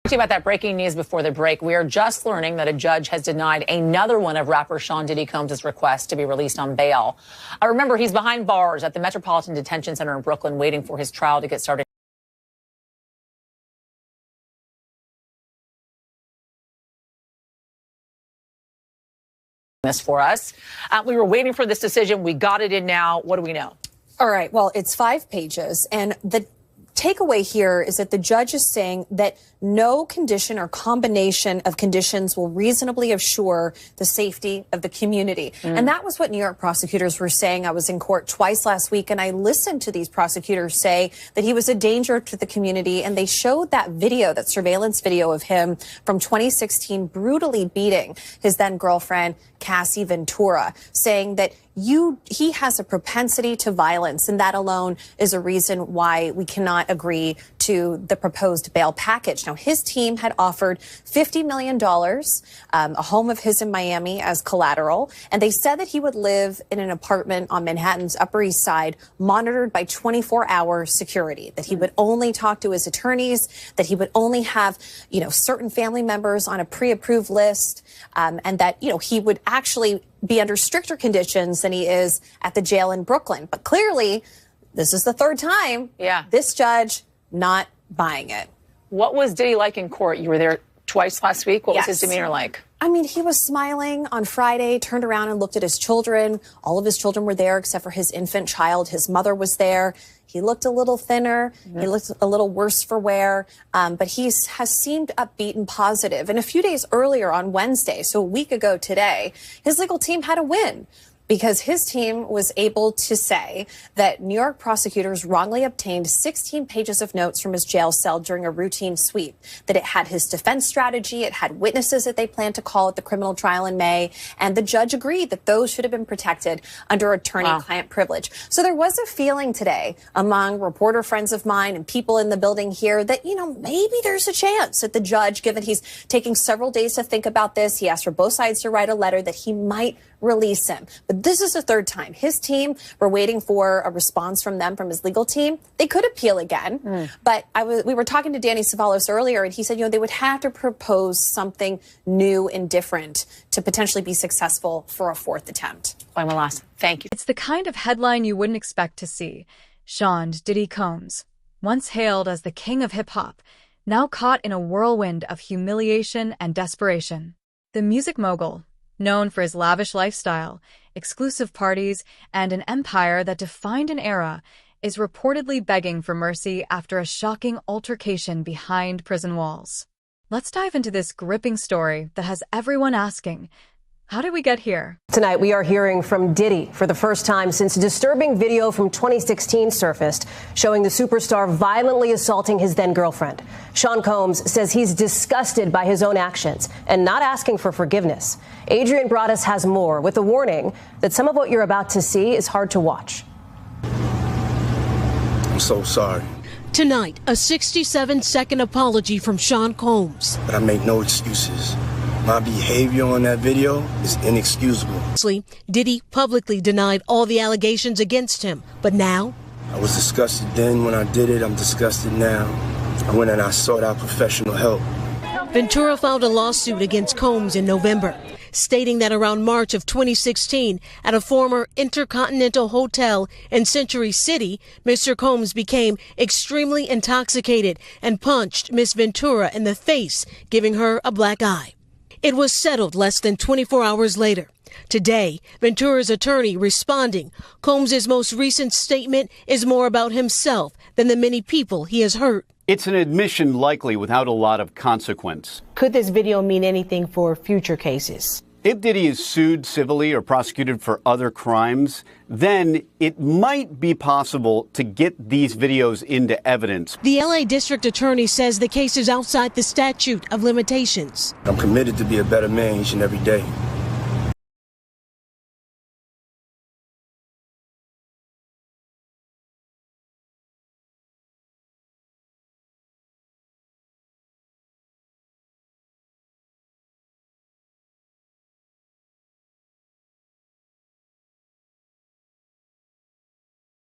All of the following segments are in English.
About that breaking news before the break, we are just learning that a judge has denied another one of rapper Sean Diddy Combs' requests to be released on bail. I remember he's behind bars at the Metropolitan Detention Center in Brooklyn waiting for his trial to get started. This for us. We were waiting for this decision. We got it in now. What do we know? All right. Well, it's 5 pages, and the takeaway here is that the judge is saying that no condition or combination of conditions will reasonably assure the safety of the community. And that was what New York prosecutors were saying. I was in court twice last week, and I listened to these prosecutors say that he was a danger to the community. And they showed that video, that surveillance video of him from 2016, brutally beating his then girlfriend, Cassie Ventura, saying that he has a propensity to violence, and that alone is a reason why we cannot agree to the proposed bail package. Now, his team had offered $50 million, a home of his in Miami as collateral, and they said that he would live in an apartment on Manhattan's Upper East Side, monitored by 24-hour security, that he would only talk to his attorneys, that he would only have, certain family members on a pre-approved list, and that, he would actually be under stricter conditions than he is at the jail in Brooklyn. But clearly, this is the third time. Yeah. This judge not buying it. What was Diddy like in court? You were there twice last week. What was his demeanor like? I mean, he was smiling on Friday, turned around and looked at his children. All of his children were there except for his infant child. His mother was there. He looked a little thinner. He looked a little worse for wear. But he has seemed upbeat and positive. And a few days earlier on Wednesday, so a week ago today, his legal team had a win, because his team was able to say that New York prosecutors wrongly obtained 16 pages of notes from his jail cell during a routine sweep, that it had his defense strategy, it had witnesses that they planned to call at the criminal trial in May, and the judge agreed that those should have been protected under attorney-client privilege. So there was a feeling today among reporter friends of mine and people in the building here that, maybe there's a chance that the judge, given he's taking several days to think about this, he asked for both sides to write a letter, that he might release him. But this is the third time. His team were waiting for a response from them, from his legal team. They could appeal again. But we were talking to Danny Savalos earlier, and he said, they would have to propose something new and different to potentially be successful for a fourth attempt. Thank you. It's the kind of headline you wouldn't expect to see. Sean Diddy Combs, once hailed as the king of hip-hop, now caught in a whirlwind of humiliation and desperation. The music mogul, known for his lavish lifestyle, exclusive parties, and an empire that defined an era, is reportedly begging for mercy after a shocking altercation behind prison walls. Let's dive into this gripping story that has everyone asking, how did we get here? Tonight, we are hearing from Diddy for the first time since a disturbing video from 2016 surfaced showing the superstar violently assaulting his then-girlfriend. Sean Combs says he's disgusted by his own actions and not asking for forgiveness. Adrian Broaddus has more, with a warning that some of what you're about to see is hard to watch. I'm so sorry. Tonight, a 67-second apology from Sean Combs. But I make no excuses. My behavior on that video is inexcusable. Diddy publicly denied all the allegations against him, but now? I was disgusted then when I did it. I'm disgusted now. I went and I sought out professional help. Ventura filed a lawsuit against Combs in November, stating that around March of 2016, at a former Intercontinental Hotel in Century City, Mr. Combs became extremely intoxicated and punched Miss Ventura in the face, giving her a black eye. It was settled less than 24 hours later. Today, Ventura's attorney responding, Combs' most recent statement is more about himself than the many people he has hurt. It's an admission likely without a lot of consequence. Could this video mean anything for future cases? If Diddy is sued civilly or prosecuted for other crimes, then it might be possible to get these videos into evidence. The LA District Attorney says the case is outside the statute of limitations. I'm committed to be a better man each and every day.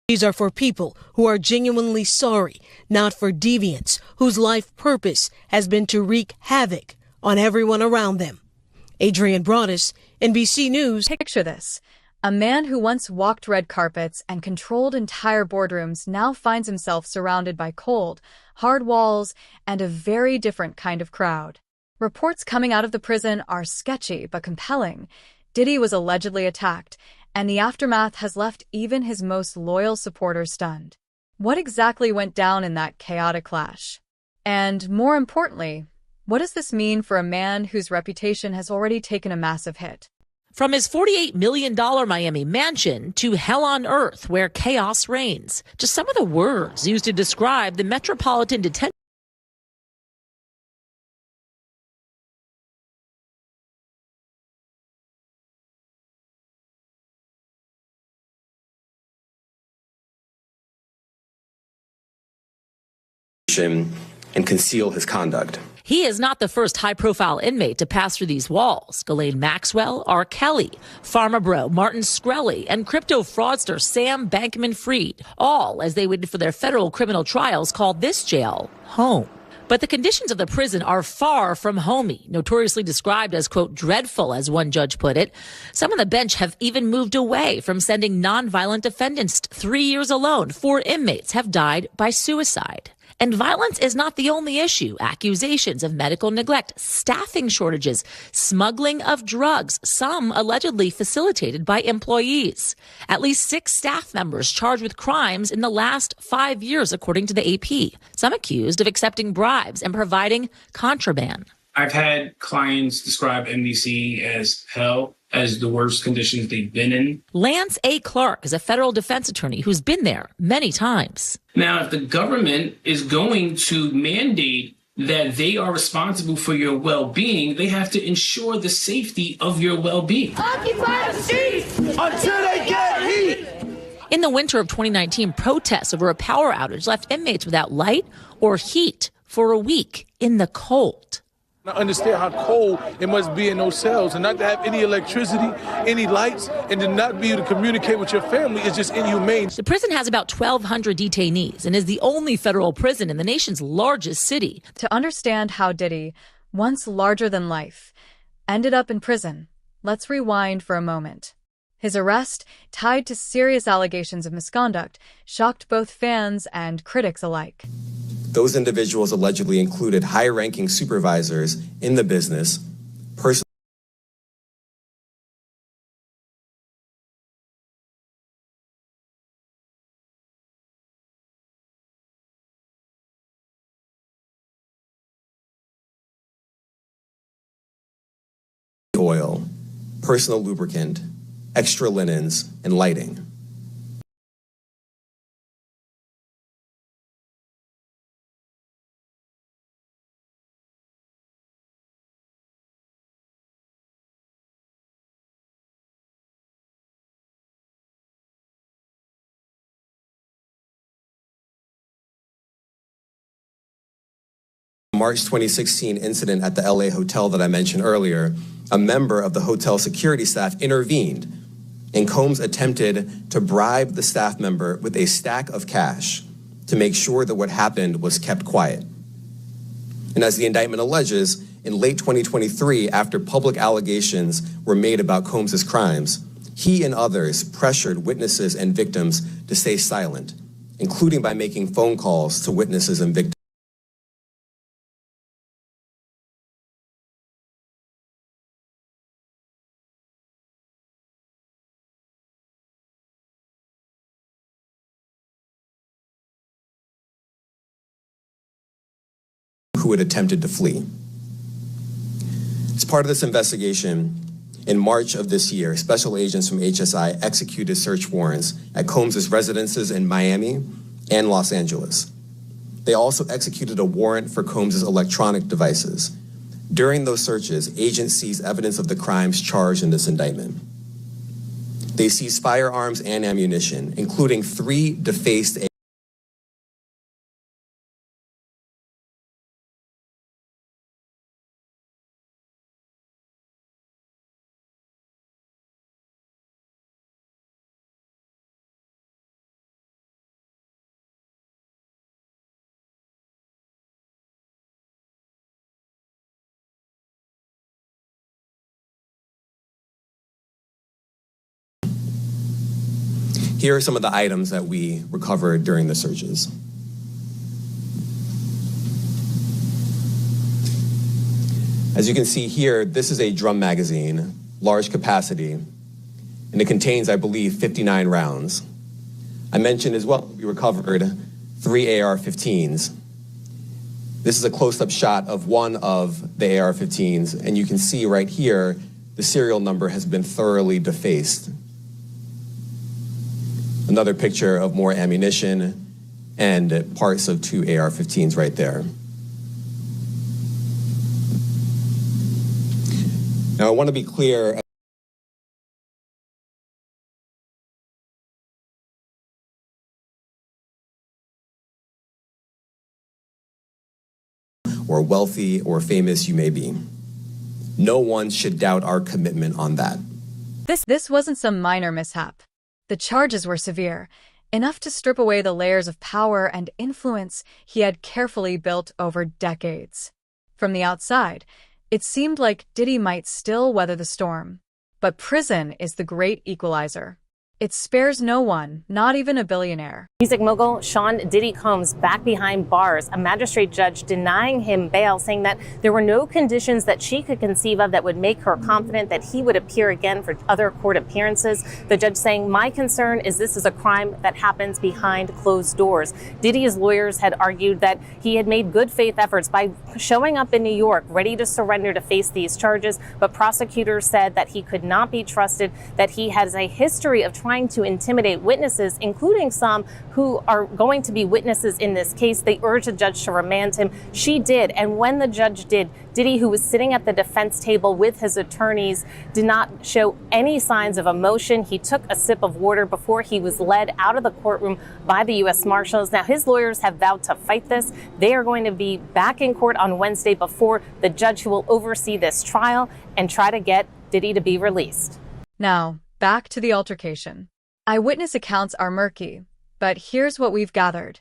These are for people who are genuinely sorry, not for deviants whose life purpose has been to wreak havoc on everyone around them. Adrienne Broadus, NBC News. Picture this. A man who once walked red carpets and controlled entire boardrooms now finds himself surrounded by cold, hard walls and a very different kind of crowd. Reports coming out of the prison are sketchy but compelling. Diddy was allegedly attacked, and the aftermath has left even his most loyal supporters stunned. What exactly went down in that chaotic clash? And more importantly, what does this mean for a man whose reputation has already taken a massive hit? From his $48 million Miami mansion to hell on earth where chaos reigns. Just some of the words used to describe the Metropolitan Detention and conceal his conduct. He is not the first high-profile inmate to pass through these walls. Ghislaine Maxwell, R. Kelly, Pharma Bro, Martin Shkreli, and crypto fraudster Sam Bankman-Fried, all as they waited for their federal criminal trials, called this jail home. But the conditions of the prison are far from homey, notoriously described as, quote, dreadful, as one judge put it. Some on the bench have even moved away from sending nonviolent defendants. 3 years alone, 4 inmates have died by suicide. And violence is not the only issue. Accusations of medical neglect, staffing shortages, smuggling of drugs, some allegedly facilitated by employees. At least 6 staff members charged with crimes in the last 5 years, according to the AP. Some accused of accepting bribes and providing contraband. I've had clients describe NBC as hell, as the worst conditions they've been in. Lance A. Clark is a federal defense attorney who's been there many times. Now, if the government is going to mandate that they are responsible for your well-being, they have to ensure the safety of your well-being. Occupy the streets until they get heat. In the winter of 2019, protests over a power outage left inmates without light or heat for a week in the cold. I understand how cold it must be in those cells, and not to have any electricity, any lights, and to not be able to communicate with your family is just inhumane. The prison has about 1,200 detainees and is the only federal prison in the nation's largest city. To understand how Diddy, once larger than life, ended up in prison, let's rewind for a moment. His arrest, tied to serious allegations of misconduct, shocked both fans and critics alike. Those individuals allegedly included high-ranking supervisors in the business, personal oil, personal lubricant, extra linens, and lighting. March 2016 incident at the LA hotel that I mentioned earlier, a member of the hotel security staff intervened, and Combs attempted to bribe the staff member with a stack of cash to make sure that what happened was kept quiet. And as the indictment alleges, in late 2023, after public allegations were made about Combs's crimes, he and others pressured witnesses and victims to stay silent, including by making phone calls to witnesses and victims. Who had attempted to flee. As part of this investigation, in March of this year, special agents from HSI executed search warrants at Combs's residences in Miami and Los Angeles. They also executed a warrant for Combs's electronic devices. During those searches, agents seized evidence of the crimes charged in this indictment. They seized firearms and ammunition, including 3 defaced Here are some of the items that we recovered during the searches. As you can see here, this is a drum magazine, large capacity, and it contains, I believe, 59 rounds. I mentioned as well, we recovered 3 AR-15s. This is a close-up shot of one of the AR-15s, and you can see right here, the serial number has been thoroughly defaced. Another picture of more ammunition and parts of 2 AR-15s right there. Now, I want to be clear. Or wealthy or famous you may be. No one should doubt our commitment on that. This wasn't some minor mishap. The charges were severe, enough to strip away the layers of power and influence he had carefully built over decades. From the outside, it seemed like Diddy might still weather the storm. But prison is the great equalizer. It spares no one, not even a billionaire. Music mogul Sean Diddy Combs back behind bars, a magistrate judge denying him bail, saying that there were no conditions that she could conceive of that would make her confident that he would appear again for other court appearances. The judge saying, "My concern is this is a crime that happens behind closed doors." Diddy's lawyers had argued that he had made good faith efforts by showing up in New York, ready to surrender to face these charges, but prosecutors said that he could not be trusted, that he has a history of trying to intimidate witnesses, including some who are going to be witnesses in this case. They urged the judge to remand him. She did. And when the judge did, Diddy, who was sitting at the defense table with his attorneys, did not show any signs of emotion. He took a sip of water before he was led out of the courtroom by the U.S. Marshals. Now, his lawyers have vowed to fight this. They are going to be back in court on Wednesday before the judge who will oversee this trial and try to get Diddy to be released. Now, back to the altercation. Eyewitness accounts are murky, but here's what we've gathered.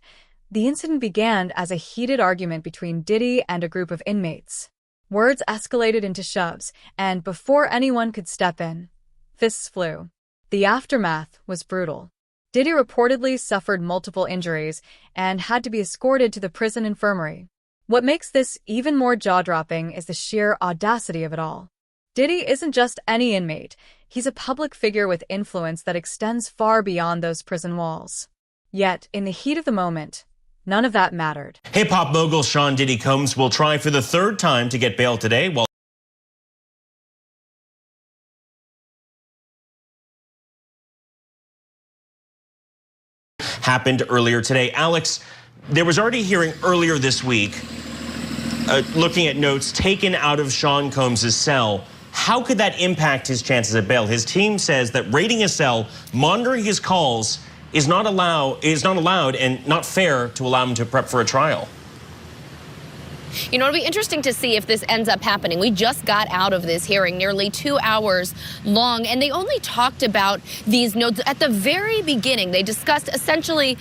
The incident began as a heated argument between Diddy and a group of inmates. Words escalated into shoves, and before anyone could step in, fists flew. The aftermath was brutal. Diddy reportedly suffered multiple injuries and had to be escorted to the prison infirmary. What makes this even more jaw-dropping is the sheer audacity of it all. Diddy isn't just any inmate. He's a public figure with influence that extends far beyond those prison walls. Yet, in the heat of the moment, none of that mattered. Hip-hop mogul Sean Diddy Combs will try for the third time to get bail today while happened earlier today. Alex, there was already a hearing earlier this week looking at notes taken out of Sean Combs' cell. How could that impact his chances at bail? His team says that raiding his cell, monitoring his calls, is not allowed and not fair to allow him to prep for a trial. You know, it'll be interesting to see if this ends up happening. We just got out of this hearing, nearly 2 hours long, and they only talked about these notes at the very beginning. They discussed essentially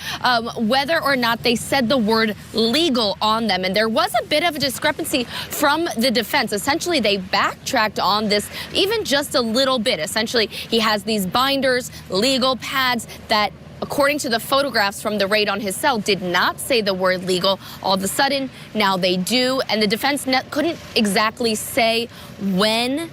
whether or not they said the word legal on them, and there was a bit of a discrepancy from the defense. Essentially, they backtracked on this even just a little bit. Essentially, he has these binders, legal pads that, according to the photographs from the raid on his cell, did not say the word legal. All of a sudden, now they do. And the defense couldn't exactly say when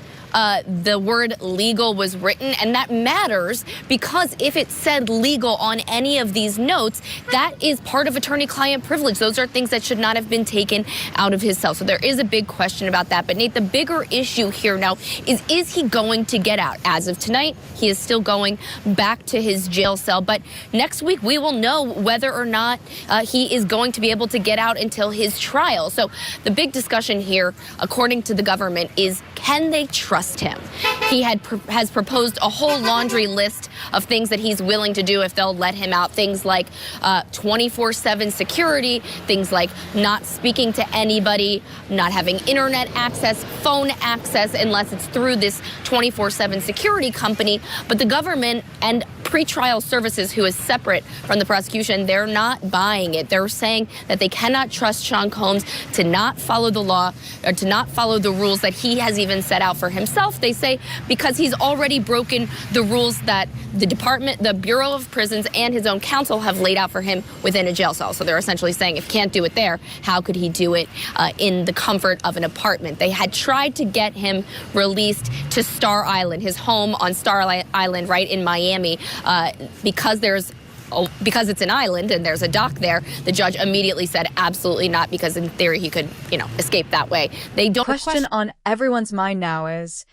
the word legal was written. And that matters because if it said legal on any of these notes, that is part of attorney-client privilege. Those are things that should not have been taken out of his cell. So there is a big question about that. But Nate, the bigger issue here now is he going to get out? As of tonight, he is still going back to his jail cell. But next week, we will know whether or not he is going to be able to get out until his trial. So the big discussion here, according to the government, is can they trust him? He has proposed a whole laundry list of things that he's willing to do if they'll let him out. Things like 24/7 security, things like not speaking to anybody, not having internet access, phone access, unless it's through this 24/7 security company. But the government and pretrial services, who is separate from the prosecution, they're not buying it. They're saying that they cannot trust Sean Combs to not follow the law or to not follow the rules that he has even set out for himself. They say because he's already broken the rules that the department, the Bureau of Prisons, and his own counsel have laid out for him within a jail cell. So they're essentially saying if he can't do it there, how could he do it in the comfort of an apartment? They had tried to get him released to Star Island, his home on Star Island right in Miami, because it's an island and there's a dock there. The judge immediately said absolutely not, because in theory he could, escape that way. They don't. Question on everyone's mind now is,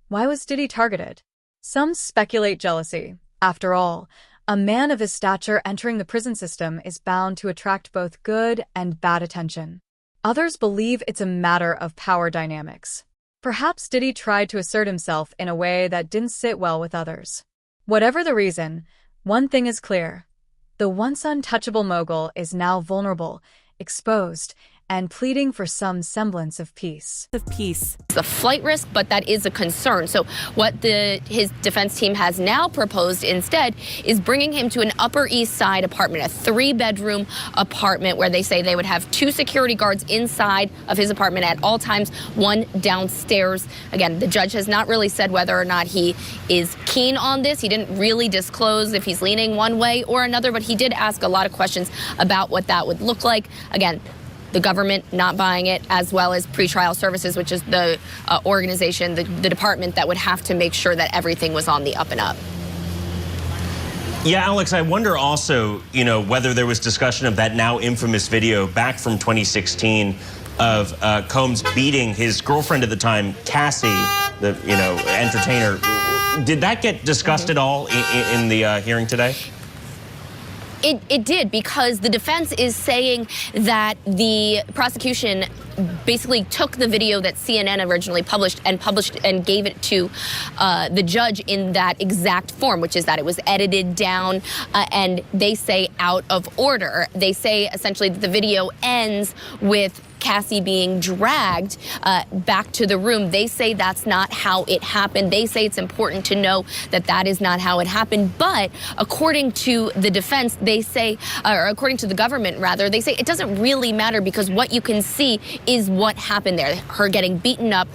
why was Diddy targeted? Some speculate jealousy. After all, a man of his stature entering the prison system is bound to attract both good and bad attention. Others believe it's a matter of power dynamics. Perhaps Diddy tried to assert himself in a way that didn't sit well with others. Whatever the reason, one thing is clear. The once untouchable mogul is now vulnerable, exposed, and pleading for some semblance of peace. It's a flight risk, but that is a concern. So what his defense team has now proposed instead is bringing him to an Upper East Side apartment, a 3-bedroom apartment, where they say they would have 2 security guards inside of his apartment at all times, 1 downstairs. Again, the judge has not really said whether or not he is keen on this. He didn't really disclose if he's leaning one way or another, but he did ask a lot of questions about what that would look like. Again, the government not buying it, as well as pretrial services, which is the organization, the department that would have to make sure that everything was on the up and up. Yeah, Alex, I wonder also, whether there was discussion of that now infamous video back from 2016 of Combs beating his girlfriend at the time, Cassie, the, entertainer. Did that get discussed at all in the hearing today? It did, because the defense is saying that the prosecution basically took the video that CNN originally published and gave it to the judge in that exact form, which is that it was edited down and they say out of order. They say essentially that the video ends with Cassie being dragged back to the room. They say that's not how it happened. They say it's important to know that that is not how it happened. But according to the defense, they say, or according to the government rather, they say it doesn't really matter, because what you can see is what happened there. Her getting beaten up.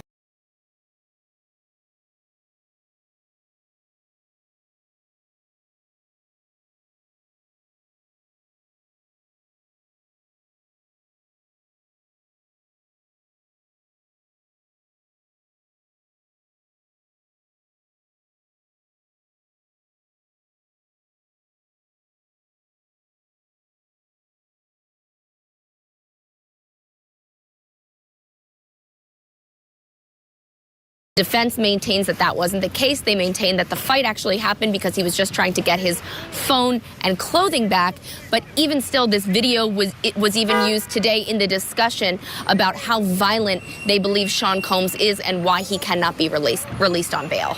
Defense maintains that that wasn't the case. They maintain that the fight actually happened because he was just trying to get his phone and clothing back. But even still, this video was even used today in the discussion about how violent they believe Sean Combs is and why he cannot be released on bail.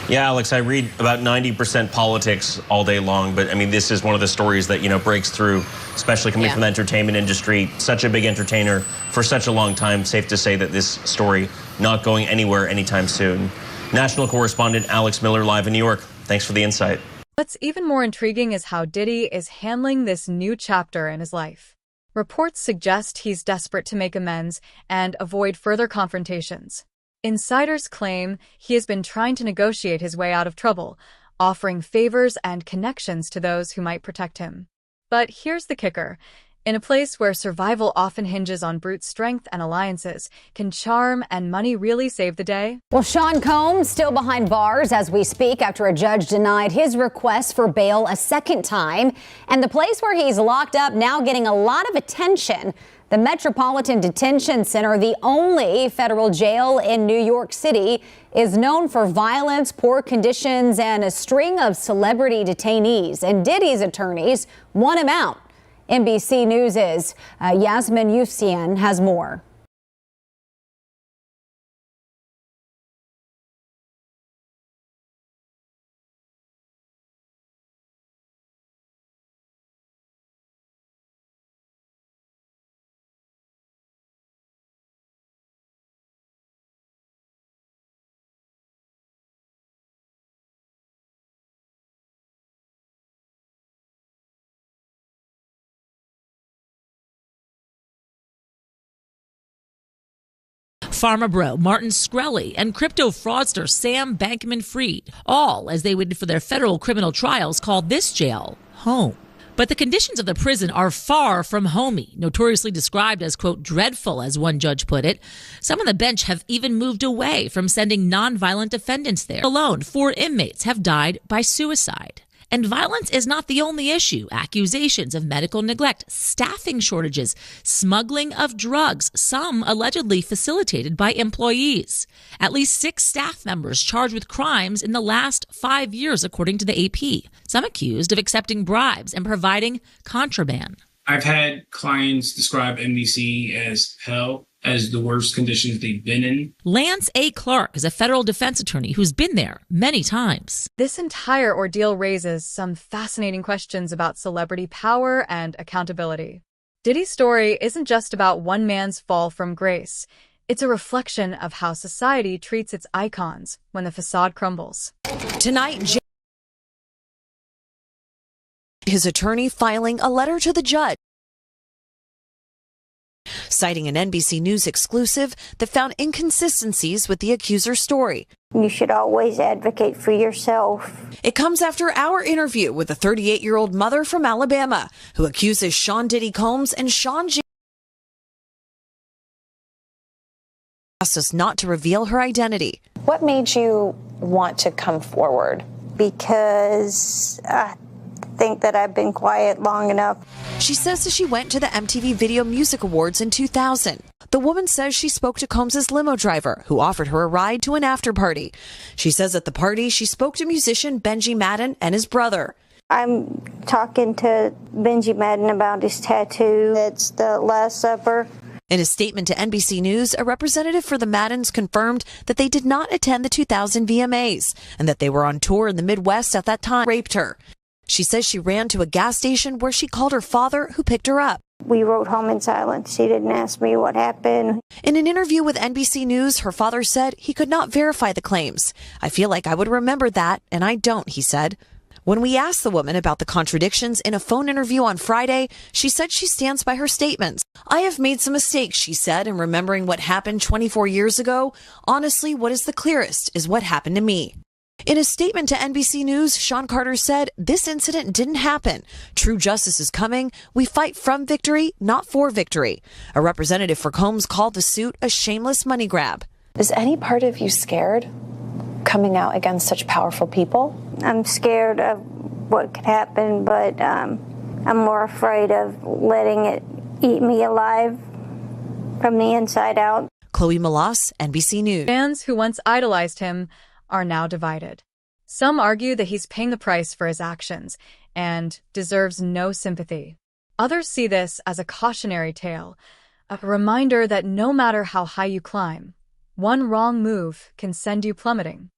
Yeah, Alex, I read about 90% politics all day long, but I mean, this is one of the stories that, breaks through, especially coming from the entertainment industry. Such a big entertainer for such a long time. Safe to say that this story not going anywhere anytime soon. National correspondent Alex Miller live in New York. Thanks for the insight. What's even more intriguing is how Diddy is handling this new chapter in his life. Reports suggest he's desperate to make amends and avoid further confrontations. Insiders claim he has been trying to negotiate his way out of trouble, offering favors and connections to those who might protect him. But here's the kicker. In a place where survival often hinges on brute strength and alliances, can charm and money really save the day? Well, Sean Combs still behind bars as we speak after a judge denied his request for bail a second time. And the place where he's locked up now getting a lot of attention. The Metropolitan Detention Center, the only federal jail in New York City, is known for violence, poor conditions, and a string of celebrity detainees. And Diddy's attorneys want him out. NBC News' Yasmin Youssein has more. Pharma bro Martin Shkreli and crypto fraudster Sam Bankman-Fried, all as they waited for their federal criminal trials, called this jail home. But the conditions of the prison are far from homey, notoriously described as, quote, dreadful, as one judge put it. Some on the bench have even moved away from sending nonviolent defendants there. Alone, 4 inmates have died by suicide. And violence is not the only issue. Accusations of medical neglect, staffing shortages, smuggling of drugs, some allegedly facilitated by employees. At least 6 staff members charged with crimes in the last 5 years, according to the AP. Some accused of accepting bribes and providing contraband. I've had clients describe NBC as hell, as the worst conditions they've been in. Lance A. Clark is a federal defense attorney who's been there many times. This entire ordeal raises some fascinating questions about celebrity power and accountability. Diddy's story isn't just about one man's fall from grace. It's a reflection of how society treats its icons when the facade crumbles. Tonight, his attorney filing a letter to the judge, citing an NBC News exclusive that found inconsistencies with the accuser's story. You should always advocate for yourself. It comes after our interview with a 38-year-old mother from Alabama who accuses Sean Diddy Combs and Sean J. asked us not to reveal her identity. What made you want to come forward? Because I think that I've been quiet long enough. She says that she went to the MTV Video Music Awards in 2000. The woman says she spoke to Combs' limo driver, who offered her a ride to an after party. She says at the party she spoke to musician Benji Madden and his brother. I'm talking to Benji Madden about his tattoo. It's the Last Supper. In a statement to NBC News, a representative for the Maddens confirmed that they did not attend the 2000 VMAs and that they were on tour in the Midwest at that time. Raped her. She says she ran to a gas station where she called her father, who picked her up. We rode home in silence. She didn't ask me what happened. In an interview with NBC News, her father said he could not verify the claims. I feel like I would remember that, and I don't, he said. When we asked the woman about the contradictions in a phone interview on Friday, she said she stands by her statements. I have made some mistakes, she said, in remembering what happened 24 years ago. Honestly, what is the clearest is what happened to me. In a statement to NBC News, Sean Carter said, this incident didn't happen. True justice is coming. We fight from victory, not for victory. A representative for Combs called the suit a shameless money grab. Is any part of you scared coming out against such powerful people? I'm scared of what could happen, but I'm more afraid of letting it eat me alive from the inside out. Chloe Malas, NBC News. Fans who once idolized him are now divided. Some argue that he's paying the price for his actions and deserves no sympathy. Others see this as a cautionary tale, a reminder that no matter how high you climb, one wrong move can send you plummeting.